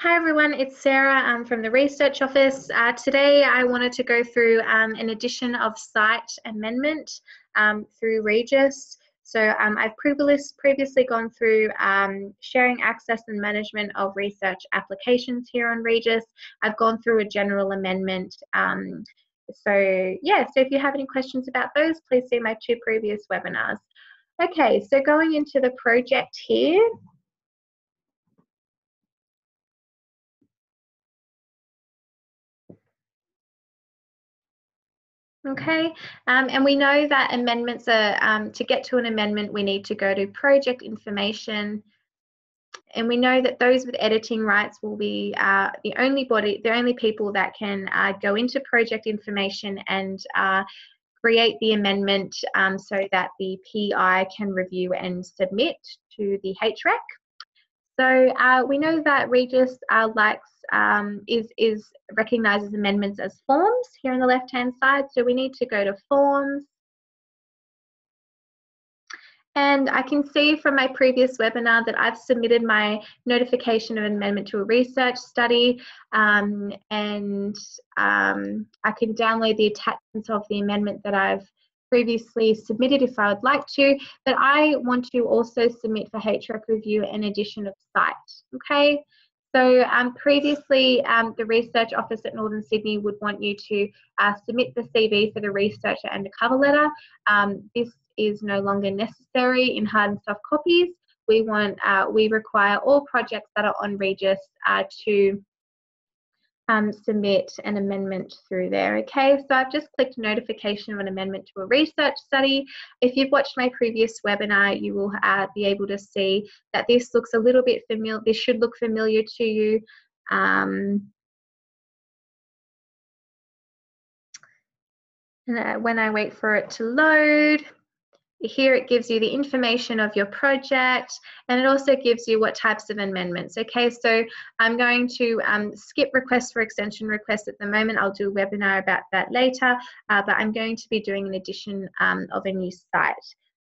Hi everyone, it's Sarah from the Research Office. Today I wanted to go through an addition of site amendment through REGIS. So I've previously gone through sharing access and management of research applications here on REGIS. I've gone through a general amendment. So if you have any questions about those, please see my 2 previous webinars. Okay, so going into the project here. Okay, and we know that amendments are, to get to an amendment, we need to go to project information. And we know that those with editing rights will be the only people that can go into project information and create the amendment so that the PI can review and submit to the HREC. So we know that REGIS recognizes amendments as forms here on the left-hand side. So we need to go to forms. And I can see from my previous webinar that I've submitted my notification of amendment to a research study, and I can download the attachments of the amendment that I've previously submitted if I would like to, but I want to also submit for HREC review an addition of site. Okay, so previously the Research Office at Northern Sydney would want you to submit the CV for the researcher and a cover letter. This is no longer necessary in hard and soft copies. We require all projects that are on REGIS to submit an amendment through there. Okay, so I've just clicked notification of an amendment to a research study. If you've watched my previous webinar, you will be able to see that this looks a little bit familiar. This should look familiar to you. And when I wait for it to load, here it gives you the information of your project, and it also gives you what types of amendments. Okay, so I'm going to skip request for extension requests at the moment. I'll do a webinar about that later, but I'm going to be doing an addition of a new site.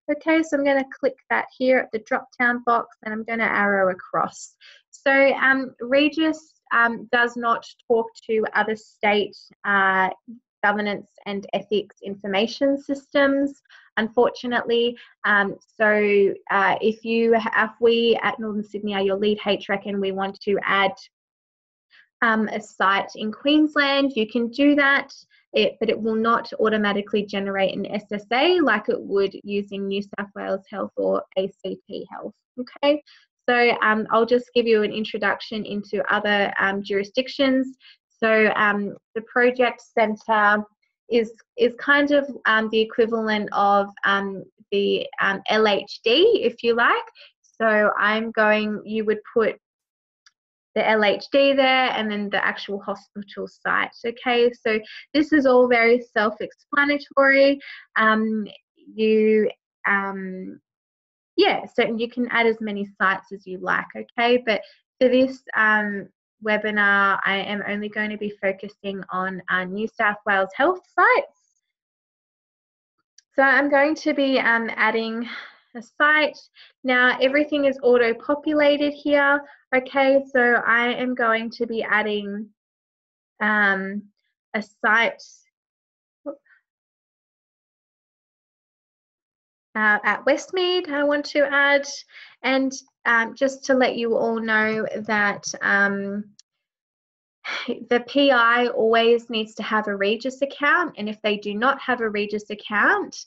Okay, so I'm going to click that here at the drop-down box, and I'm going to arrow across. So REGIS does not talk to other state governance and ethics information systems, unfortunately. If we at Northern Sydney are your lead HREC and we want to add a site in Queensland, you can do that, but it will not automatically generate an SSA like it would using New South Wales Health or ACT Health. Okay, so I'll just give you an introduction into other jurisdictions. So the project centre is kind of the equivalent of the LHD, if you like. So you would put the LHD there and then the actual hospital site. Okay, so this is all very self-explanatory. So you can add as many sites as you like. Okay, but for this webinar, I am only going to be focusing on New South Wales Health sites. So I'm going to be adding a site. Now everything is auto-populated here. Okay, so I am going to be adding a site at Westmead I want to add, and just to let you all know that the PI always needs to have a REGIS account, and if they do not have a REGIS account,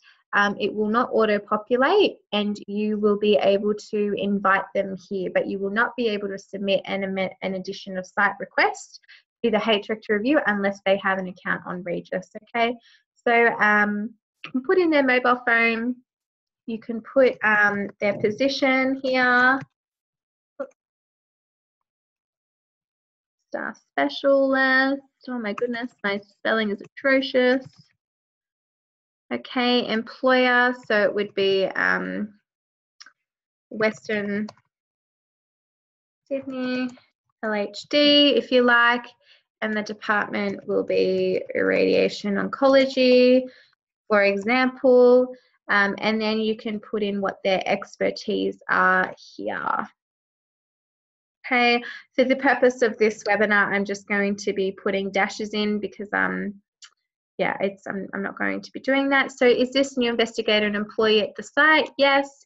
it will not auto-populate, and you will be able to invite them here, but you will not be able to submit an addition of site request to the HREC to review unless they have an account on REGIS. Okay, so you can put in their mobile phone, you can put their position here, staff specialist. Oh my goodness, my spelling is atrocious. Okay, employer, so it would be Western Sydney, LHD if you like, and the department will be radiation oncology, for example, and then you can put in what their expertise are here. Okay, for the purpose of this webinar, I'm just going to be putting dashes in because yeah, I'm not going to be doing that. So is this new investigator an employee at the site? Yes.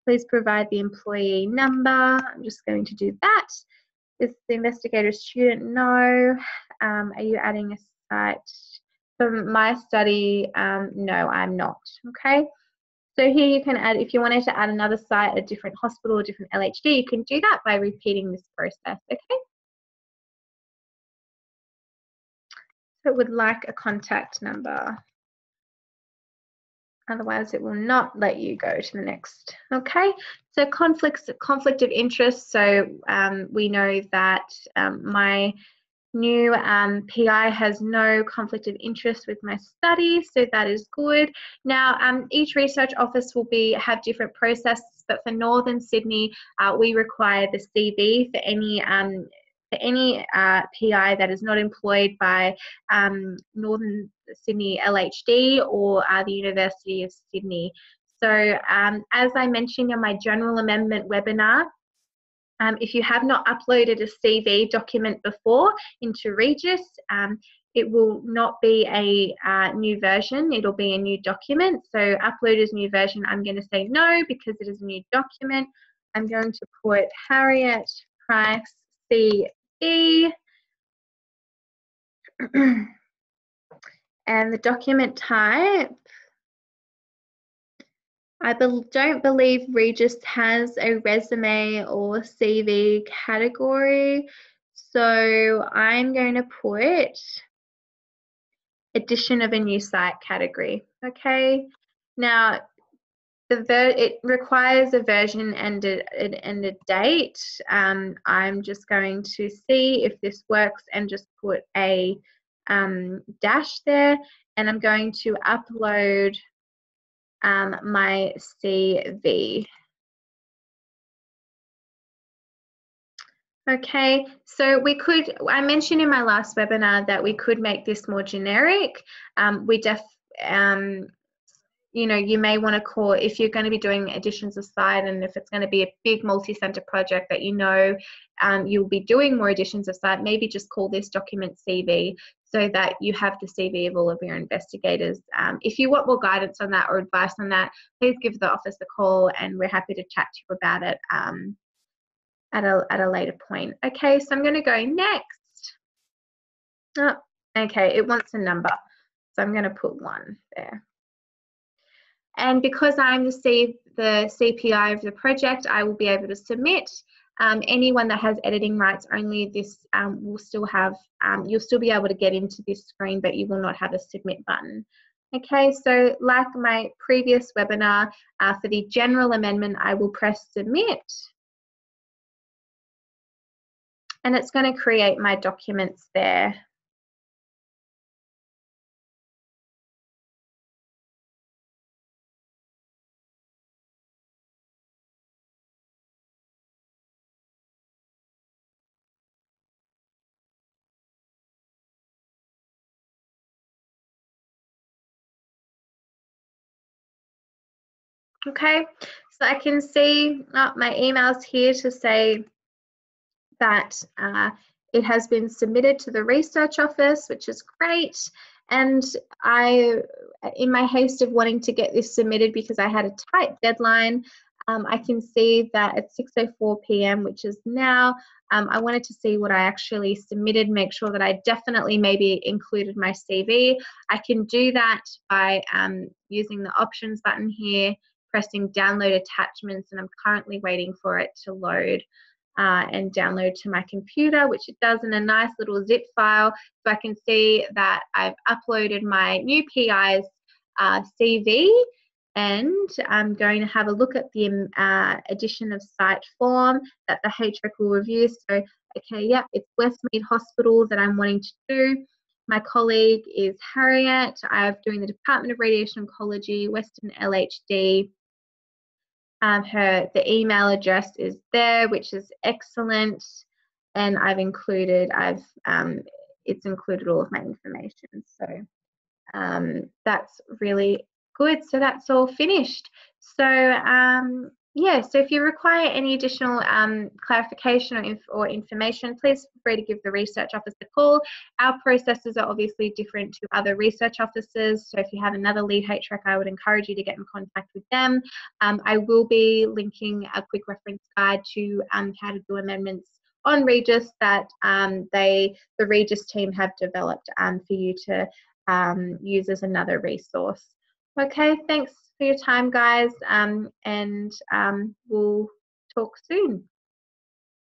Please provide the employee number. I'm just going to do that. Is the investigator a student? No. Are you adding a site? For my study, no, I'm not. Okay. So here you can add, if you wanted to add another site, a different hospital, a different LHD, you can do that by repeating this process, okay? So it would like a contact number. Otherwise, it will not let you go to the next, okay? So conflict of interest. So we know that my new PI has no conflict of interest with my study, so that is good. Now, each research office will have different processes, but for Northern Sydney, we require the CV for any PI that is not employed by Northern Sydney LHD or the University of Sydney. So as I mentioned in my general amendment webinar, if you have not uploaded a CV document before into REGIS, it will not be a new version, it'll be a new document. So upload as new version, I'm going to say no because it is a new document. I'm going to put Harriet Price CV and the document type. I don't believe REGIS has a resume or CV category, so I'm going to put addition of a new site category. Okay, now it requires a version and a date. I'm just going to see if this works and just put a dash there, and I'm going to upload my CV. Okay, so I mentioned in my last webinar that we could make this more generic. You may want to call, if you're going to be doing additions aside, and if it's going to be a big multi-center project that you'll be doing more additions aside, maybe just call this document CV so that you have the CV of all of your investigators. If you want more guidance on that or advice on that, please give the office a call and we're happy to chat to you about it at a later point. Okay, so I'm going to go next. Oh, okay, it wants a number, so I'm going to put 1 there. And because I'm the CPI of the project, I will be able to submit. Anyone that has editing rights only, this will still have, you'll still be able to get into this screen, but you will not have a submit button. Okay, so like my previous webinar, for the general amendment, I will press submit. And it's going to create my documents there. Okay, so I can see my emails here to say that it has been submitted to the research office, which is great. And in my haste of wanting to get this submitted because I had a tight deadline, I can see that at 6:04 p.m., which is now, I wanted to see what I actually submitted, make sure that I definitely maybe included my CV. I can do that by using the options button here, pressing download attachments, and I'm currently waiting for it to load and download to my computer, which it does in a nice little zip file. So I can see that I've uploaded my new PI's CV, and I'm going to have a look at the addition of site form that the HREC will review. So, okay, yeah, it's Westmead Hospital that I'm wanting to do. My colleague is Harriet. I'm doing the Department of Radiation Oncology, Western LHD. The email address is there, which is excellent, and it's included all of my information. So that's really good. So that's all finished. So Yeah, so if you require any additional clarification or information, please feel free to give the research officer a call. Our processes are obviously different to other research officers, so if you have another lead HREC, I would encourage you to get in contact with them. I will be linking a quick reference guide to how to do amendments on REGIS that the REGIS team have developed for you to use as another resource. Okay, thanks for your time, guys, and we'll talk soon.